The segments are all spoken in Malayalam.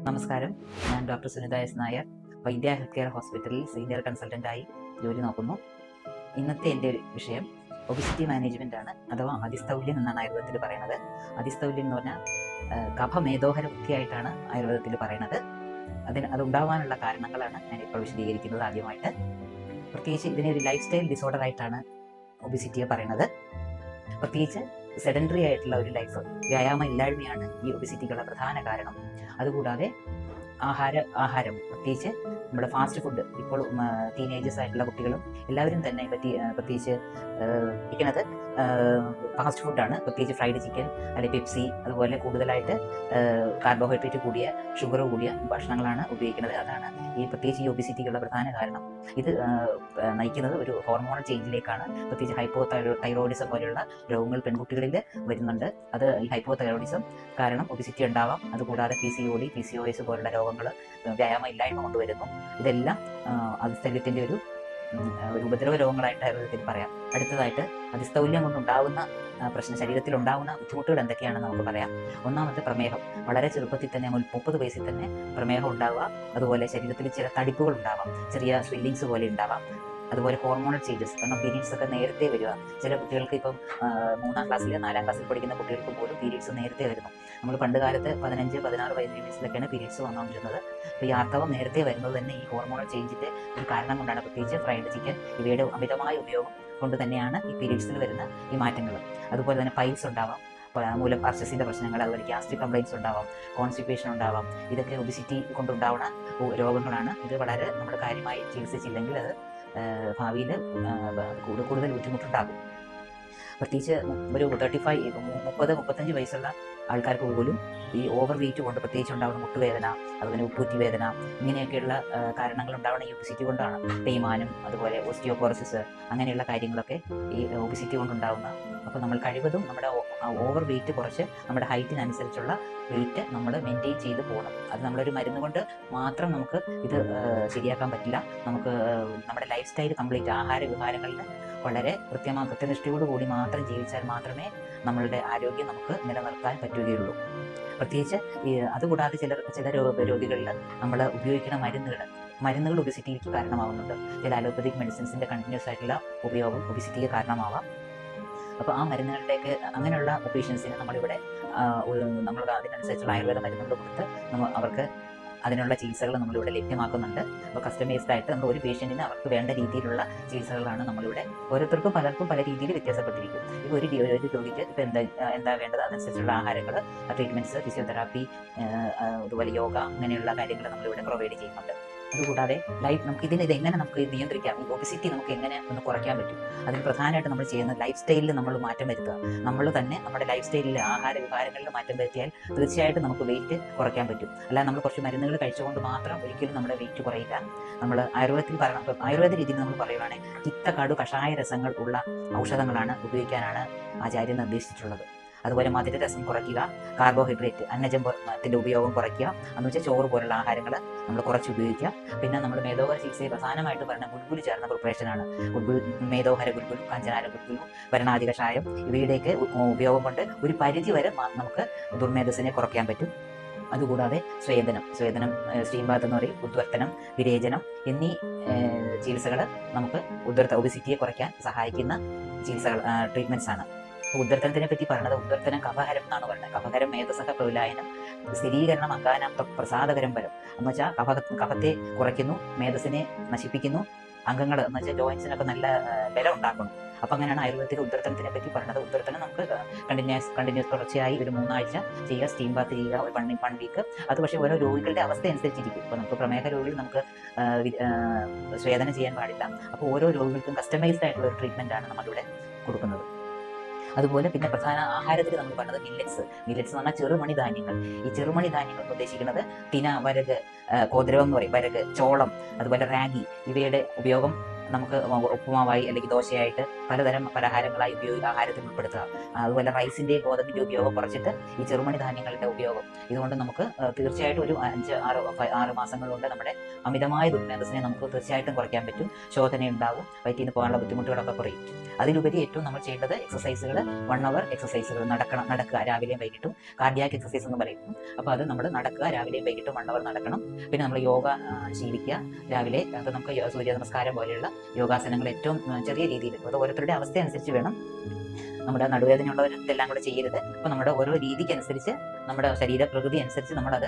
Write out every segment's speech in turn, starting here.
നമസ്കാരം. ഞാൻ ഡോക്ടർ സുനിത എസ് നായർ, വൈദ്യ ഹെൽത്ത് കെയർ ഹോസ്പിറ്റലിൽ സീനിയർ കൺസൾട്ടൻ്റായി ജോലി നോക്കുന്നു. ഇന്നത്തെ എൻ്റെ വിഷയം ഒബിസിറ്റി മാനേജ്മെൻ്റ് ആണ്, അഥവാ അതിസ്ഥൗല്യം എന്നാണ് ആയുർവേദത്തിൽ പറയുന്നത്. അതിസ്ഥൗല്യം എന്ന് പറഞ്ഞാൽ കഫമേധോഹര വൃത്തിയായിട്ടാണ് ആയുർവേദത്തിൽ പറയുന്നത്. അതുണ്ടാവാനുള്ള കാരണങ്ങളാണ് ഞാനിപ്പോൾ വിശദീകരിക്കുന്നത്. ആദ്യമായിട്ട് പ്രത്യേകിച്ച് ഇതിനെ ഒരു ലൈഫ് സ്റ്റൈൽ ഡിസോർഡർ ആയിട്ടാണ് ഒബിസിറ്റിയെ പറയുന്നത്. പ്രത്യേകിച്ച് സെഡൻഡറി ആയിട്ടുള്ള ഒരു ലൈഫ്, വ്യായാമം ഇല്ലായ്മയാണ് ഈ ഒബിസിറ്റിക്കുള്ള പ്രധാന കാരണം. അതുകൂടാതെ ആഹാരം പ്രത്യേകിച്ച് നമ്മുടെ ഫാസ്റ്റ് ഫുഡ്, ഇപ്പോൾ ടീനേജേഴ്സ് ആയിട്ടുള്ള കുട്ടികളും എല്ലാവരും തന്നെ പ്രത്യേകിച്ച് ഇരിക്കുന്നത് ഫാസ്റ്റ് ഫുഡാണ്. പ്രത്യേകിച്ച് ഫ്രൈഡ് ചിക്കൻ അല്ലെങ്കിൽ പെപ്സി, അതുപോലെ കൂടുതലായിട്ട് കാർബോഹൈഡ്രേറ്റ് കൂടിയ, ഷുഗർ കൂടിയ ഭക്ഷണങ്ങളാണ് ഉപയോഗിക്കുന്നത്. അതാണ് പ്രത്യേകിച്ച് ഈ ഒബിസിറ്റിക്കുള്ള പ്രധാന കാരണം. ഇത് നയിക്കുന്നത് ഒരു ഹോർമോണൽ ചേഞ്ചിലേക്കാണ്. പ്രത്യേകിച്ച് ഹൈപ്പോതൈറോയിഡിസം പോലെയുള്ള രോഗങ്ങൾ പെൺകുട്ടികളിൽ വരുന്നുണ്ട്. അത് ഈ ഹൈപ്പോതൈറോയിഡിസം കാരണം ഒബിസിറ്റി ഉണ്ടാവാം. അതുകൂടാതെ PCOD, PCOS പോലുള്ള രോഗങ്ങൾ വ്യായാമം ഇല്ലായ്മ കൊണ്ടുവരുന്നു. ഇതെല്ലാം അതിസ്ഥൗല്യത്തിൻ്റെ ഒരു ഉപദ്രവ രോഗങ്ങളായിട്ട് ആയുർവേദത്തിൽ പറയാം. അടുത്തതായിട്ട് അതിസ്ഥൗല്യം കൊണ്ടുണ്ടാവുന്ന ശരീരത്തിൽ ഉണ്ടാവുന്ന ബുദ്ധിമുട്ടുകൾ എന്തൊക്കെയാണെന്ന് നമുക്ക് പറയാം. ഒന്നാമത്തെ പ്രമേഹം. വളരെ ചെറുപ്പത്തിൽ തന്നെ 30 വയസ്സിൽ തന്നെ പ്രമേഹം ഉണ്ടാവുക. അതുപോലെ ശരീരത്തിൽ ചില തടിപ്പുകൾ ഉണ്ടാവാം, ചെറിയ സ്വില്ലിങ്സ് പോലെ ഉണ്ടാവാം. അതുപോലെ ഹോർമോണൽ ചേഞ്ചസ്, കാരണം പീരീഡ്സ് ഒക്കെ നേരത്തെ വരിക. ചില കുട്ടികൾക്ക് ഇപ്പം 3ാം ക്ലാസ്സിൽ 4ാം ക്ലാസ്സിൽ പഠിക്കുന്ന കുട്ടികൾക്ക് പോലും പീരീഡ്സ് നേരത്തെ വരുന്നു. നമ്മൾ പണ്ട് കാലത്ത് 15-16 വയസ്സിലൊക്കെയാണ് പീരീഡ്സ് വന്നുകൊണ്ടിരുന്നത്. അപ്പോൾ ഈ ആർത്തവം നേരത്തെ വരുന്നത് തന്നെ ഈ ഹോർമോണൽ ചേഞ്ചിൻ്റെ ഒരു കാരണം കൊണ്ടാണ്. പ്രത്യേകിച്ച് ഫ്രൈഡ് ചിക്കൻ ഇവയുടെ അമിതമായ ഉപയോഗം കൊണ്ട് തന്നെയാണ് ഈ പീരീഡ്സിൽ വരുന്ന ഈ മാറ്റങ്ങൾ. അതുപോലെ തന്നെ പൈൽസ് ഉണ്ടാവാം, മൂലം അർച്ചസിൻ്റെ പ്രശ്നങ്ങൾ, അതുപോലെ ഗ്യാസ്ട്രിക് കംപ്ലൈൻസ് ഉണ്ടാവാം, കോൺസ്റ്റിപ്പേഷൻ ഉണ്ടാവാം. ഇതൊക്കെ ഒബിസിറ്റി കൊണ്ടുണ്ടാവുന്ന രോഗങ്ങളാണ്. ഇത് വളരെ നമ്മൾ കാര്യമായി ചികിത്സിച്ചില്ലെങ്കിൽ അത് ഭാവിയിൽ കൂടുതൽ ബുദ്ധിമുട്ടുണ്ടാകും. പ്രത്യേകിച്ച് ഒരു 30-35 വയസ്സുള്ള ആൾക്കാർക്ക് പോലും ഈ ഓവർ വെയിറ്റ് കൊണ്ട് പ്രത്യേകിച്ച് ഉണ്ടാകുന്ന മുട്ടുവേദന, അതുപോലെ ഉപ്പൂറ്റി വേദന, ഇങ്ങനെയൊക്കെയുള്ള കാരണങ്ങൾ ഉണ്ടാവുന്ന ഈ ഒബിസിറ്റി കൊണ്ടാണ്. തേയ്മാനം, അതുപോലെ ഓസ്റ്റിയോപോറോസിസ്, അങ്ങനെയുള്ള കാര്യങ്ങളൊക്കെ ഈ ഒബിസിറ്റി കൊണ്ടുണ്ടാകുന്ന. അപ്പോൾ നമ്മൾ കഴിവതും നമ്മുടെ ഓവർ വെയിറ്റ് കുറച്ച് നമ്മുടെ ഹൈറ്റിനനുസരിച്ചുള്ള വെയിറ്റ് നമ്മൾ മെയിൻറ്റെയിൻ ചെയ്ത് പോകണം. അത് നമ്മളൊരു മരുന്ന് കൊണ്ട് മാത്രം നമുക്ക് ഇത് ശരിയാക്കാൻ പറ്റില്ല. നമുക്ക് നമ്മുടെ ലൈഫ് സ്റ്റൈൽ കംപ്ലീറ്റ്, ആഹാര വിഹാരങ്ങളിൽ വളരെ കൃത്യനിഷ്ഠയോടുകൂടി മാത്രം ജീവിച്ചാൽ മാത്രമേ നമ്മളുടെ ആരോഗ്യം നമുക്ക് നിലനിർത്താൻ പറ്റുകയുള്ളൂ. പ്രത്യേകിച്ച് അതുകൂടാതെ ചില രോഗികളിൽ നമ്മൾ ഉപയോഗിക്കുന്ന മരുന്നുകൾ ഒബിസിറ്റിക്ക് കാരണമാവുന്നുണ്ട്. ചില അലോപ്പതിക് മെഡിസിൻസിൻ്റെ കണ്ടിന്യൂസ് ആയിട്ടുള്ള ഉപയോഗം ഒബിസിറ്റിക്ക് കാരണമാവാം. അപ്പോൾ ആ മരുന്നുകളുടെയൊക്കെ അങ്ങനെയുള്ള പേഷ്യൻസിന് നമ്മളിവിടെ നമ്മൾ അതിനനുസരിച്ചുള്ള ആയുർവേദ മരുന്നുകൾ കൊടുത്ത് അവർക്ക് അതിനുള്ള ചികിത്സകൾ നമ്മളിവിടെ ലഭ്യമാക്കുന്നുണ്ട്. അപ്പോൾ കസ്റ്റമൈസ്ഡ് ആയിട്ട് നമ്മൾ ഒരു പേഷ്യൻറ്റിന് അവർക്ക് വേണ്ട രീതിയിലുള്ള ചികിത്സകളാണ് നമ്മളിവിടെ. പലർക്കും പല രീതിയിൽ വ്യത്യാസപ്പെട്ടിരിക്കും. ഇപ്പോൾ ഒരു രോഗിക്ക് ഇപ്പോൾ എന്താ വേണ്ടത്, അതനുസരിച്ചുള്ള ആഹാരങ്ങൾ, ട്രീറ്റ്മെൻറ്റ്സ്, ഫിസിയോതെറാപ്പി, അതുപോലെ യോഗ, അങ്ങനെയുള്ള കാര്യങ്ങൾ നമ്മളിവിടെ പ്രൊവൈഡ് ചെയ്യുന്നുണ്ട്. അതുകൂടാതെ നമുക്ക് ഇതെങ്ങനെ നമുക്ക് നിയന്ത്രിക്കാം, ഈ ഒബിസിറ്റി നമുക്ക് എങ്ങനെ ഒന്ന് കുറയ്ക്കാൻ പറ്റും. അതിന് പ്രധാനമായിട്ട് നമ്മൾ ചെയ്യുന്ന ലൈഫ് സ്റ്റൈലിൽ നമ്മൾ മാറ്റം വരുത്തുക. നമ്മൾ തന്നെ നമ്മുടെ ലൈഫ് സ്റ്റൈലിൽ, ആഹാര വിഹാരങ്ങളിൽ മാറ്റം വരുത്തിയാൽ തീർച്ചയായിട്ടും നമുക്ക് വെയിറ്റ് കുറയ്ക്കാൻ പറ്റും. അല്ലാതെ നമ്മൾ കുറച്ച് മരുന്നുകൾ കഴിച്ചുകൊണ്ട് മാത്രം ഒരിക്കലും നമ്മുടെ വെയിറ്റ് കുറയില്ല. നമ്മൾ ആയുർവേദ രീതിയിൽ നമ്മൾ പറയുവാണെങ്കിൽ ചിത്തക്കാട് കഷായ രസങ്ങൾ ഉള്ള ഔഷധങ്ങളാണ് ഉപയോഗിക്കാനാണ് ആചാര്യൻ നിർദ്ദേശിച്ചിട്ടുള്ളത്. അതുപോലെ മധുരരസം കുറയ്ക്കുക, കാർബോഹൈഡ്രേറ്റ്, അന്നജത്തിന്റെ ഉപയോഗം കുറയ്ക്കുക, എന്ന് വെച്ചാൽ ചോറ് പോലുള്ള ആഹാരങ്ങൾ നമ്മൾ കുറച്ച് ഉപയോഗിക്കുക. പിന്നെ നമ്മൾ മേധോഹര ചികിത്സയെ പ്രധാനമായിട്ട് പറഞ്ഞ ഗുൽഗുലു ചേർന്ന പ്രിപ്പറേഷനാണ്. മേധോഹര ഗുൽഗുലു, കാഞ്ചനാര ഗുൽഗുലു, വരണാതി കഷായം, ഇവയുടെയൊക്കെ ഉപയോഗം കൊണ്ട് ഒരു പരിധി വരെ നമുക്ക് ദുർമേധസ്സിനെ കുറയ്ക്കാൻ പറ്റും. അതുകൂടാതെ സ്വേദനം, സ്റ്റീം ബാത്ത് എന്ന് പറയും, ഉദ്വർത്തനം, വിരേചനം എന്നീ ചികിത്സകൾ നമുക്ക് ഒബിസിറ്റിയെ കുറയ്ക്കാൻ സഹായിക്കുന്ന ചികിത്സകൾ, ട്രീറ്റ്മെന്റ്സ് ആണ്. ഉദ്വർത്തനത്തിനെ പറ്റി പറഞ്ഞത്, ഉദ്വർത്തനം കഫഹരം എന്നാണ് പറയുന്നത്. കഫഹരം മേധസഹ പ്രൗലായനം, സ്ഥിരീകരണം അങ്കാനം പ്രസാദകരം വരം എന്ന് വെച്ചാൽ കഫത്തെ കുറയ്ക്കുന്നു, മേധസ്സിനെ നശിപ്പിക്കുന്നു, അംഗങ്ങൾ എന്ന് വെച്ചാൽ ജോയിൻസിനൊക്കെ നല്ല ബലം ഉണ്ടാക്കണം. അപ്പം അങ്ങനെയാണ് ആയുർവേദത്തിൽ ഉദ്വർത്തനത്തിനെ പറ്റി പറഞ്ഞത്. ഉദ്വർത്തനം നമുക്ക് കണ്ടിന്യൂസ് തുടർച്ചയായി ഒരു 3 ആഴ്ച ചെയ്യുക, സ്റ്റീം ബാത്ത് ചെയ്യുക, ഒരു 1 വീക്ക്. അത് പക്ഷേ ഓരോ രോഗികളുടെ അവസ്ഥ അനുസരിച്ചിരിക്കും. ഇപ്പോൾ നമുക്ക് പ്രമേഹ രോഗികൾ നമുക്ക് സ്വേദന ചെയ്യാൻ പാടില്ല. അപ്പോൾ ഓരോ രോഗികൾക്കും കസ്റ്റമൈസ്ഡ് ആയിട്ടുള്ള ഒരു ട്രീറ്റ്മെൻറ്റാണ് നമ്മളിവിടെ കൊടുക്കുന്നത്. അതുപോലെ പിന്നെ പ്രധാന ആഹാരത്തിൽ നമ്മൾ പറഞ്ഞത് മില്ലറ്റ്സ് എന്ന് പറഞ്ഞാൽ ചെറുമണി ധാന്യങ്ങൾ. ഈ ചെറുമണി ധാന്യങ്ങൾ ഉദ്ദേശിക്കുന്നത് തിന, വരക്, കോദ്രവം എന്ന് പറയും, വരക്, ചോളം, അതുപോലെ റാഗി, ഇവയുടെ ഉപയോഗം നമുക്ക് ഉപ്പുമാവായി അല്ലെങ്കിൽ ദോശയായിട്ട് പലതരം പലഹാരങ്ങളായി ആഹാരത്തിൽ ഉൾപ്പെടുത്തുക. അതുപോലെ റൈസിൻ്റെയും ഗോതമ്പിൻ്റെ ഉപയോഗം കുറച്ചിട്ട് ഈ ചെറുമണി ധാന്യങ്ങളുടെ ഉപയോഗം, ഇതുകൊണ്ട് നമുക്ക് തീർച്ചയായിട്ടും ഒരു 5-6 മാസങ്ങൾ കൊണ്ട് നമ്മുടെ അമിതമായ ദുർമേധസ്സിനെ നമുക്ക് തീർച്ചയായിട്ടും കുറയ്ക്കാൻ പറ്റും. ശോധന ഉണ്ടാവും, വയറ്റിൽ നിന്ന് പോകാനുള്ള ബുദ്ധിമുട്ടുകളൊക്കെ കുറയും. അതിലുപരി ഏറ്റവും നമ്മൾ ചെയ്യേണ്ടത് എക്സസൈസുകൾ, 1 hour എക്സസൈസുകൾ നടക്കുക രാവിലെയും വൈകിട്ടും. കാർഡിയാക് എക്സസൈസ് എന്ന് പറയുന്നു. അപ്പോൾ അത് നമ്മൾ നടക്കുക, രാവിലെയും വൈകിട്ടും 1 hour നടക്കണം. പിന്നെ നമ്മൾ യോഗ ശീലിക്കുക രാവിലെ. അത് നമുക്ക് സൂര്യ നമസ്കാരം പോലെയുള്ള യോഗാസനങ്ങൾ ഏറ്റവും ചെറിയ രീതിയിൽ, അത് ഓരോരുത്തരുടെ അവസ്ഥ അനുസരിച്ച് വേണം. നമ്മുടെ നടുവേദനയുള്ളവർ ഇതെല്ലാം കൂടെ ചെയ്യരുത്. അപ്പോൾ നമ്മുടെ ഓരോ രീതിക്ക് അനുസരിച്ച്, നമ്മുടെ ശരീരപ്രകൃതി അനുസരിച്ച് നമ്മളത്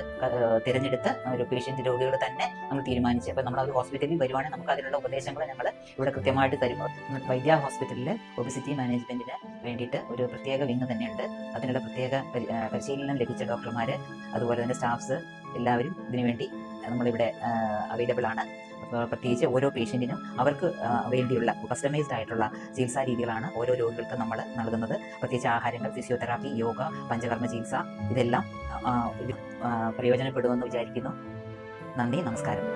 തിരഞ്ഞെടുത്ത് ഒരു പേഷ്യൻ്റ് രോഗികൾ തന്നെ നമ്മൾ തീരുമാനിച്ച്, അപ്പോൾ നമ്മൾ ഹോസ്പിറ്റലിൽ വരുവാണെങ്കിൽ നമുക്ക് അതിനുള്ള ഉപദേശങ്ങൾ ഞങ്ങൾ ഇവിടെ കൃത്യമായിട്ട് തരും. വൈദ്യ ഹോസ്പിറ്റലിൽ ഒബിസിറ്റി മാനേജ്മെന്റിന് വേണ്ടിയിട്ട് ഒരു പ്രത്യേക വിങ് തന്നെയുണ്ട്. അതിനുള്ള പ്രത്യേക പരിശീലനം ലഭിച്ച ഡോക്ടർമാർ, അതുപോലെ തന്നെ സ്റ്റാഫ്സ് എല്ലാവരും ഇതിനുവേണ്ടി നമ്മളിവിടെ അവൈലബിൾ ആണ്. പ്രത്യേകിച്ച് ഓരോ പേഷ്യൻറ്റിനും അവർക്ക് വേണ്ടിയുള്ള കസ്റ്റമൈസ്ഡ് ആയിട്ടുള്ള ചികിത്സാ രീതികളാണ് ഓരോ രോഗികൾക്കും നമ്മൾ നൽകുന്നത്. പ്രത്യേകിച്ച് ആഹാരങ്ങൾ, ഫിസിയോതെറാപ്പി, യോഗ, പഞ്ചകർമ്മ ചികിത്സ, ഇതെല്ലാം പ്രയോജനപ്പെടുമെന്ന് വിചാരിക്കുന്നു. നന്ദി, നമസ്കാരം.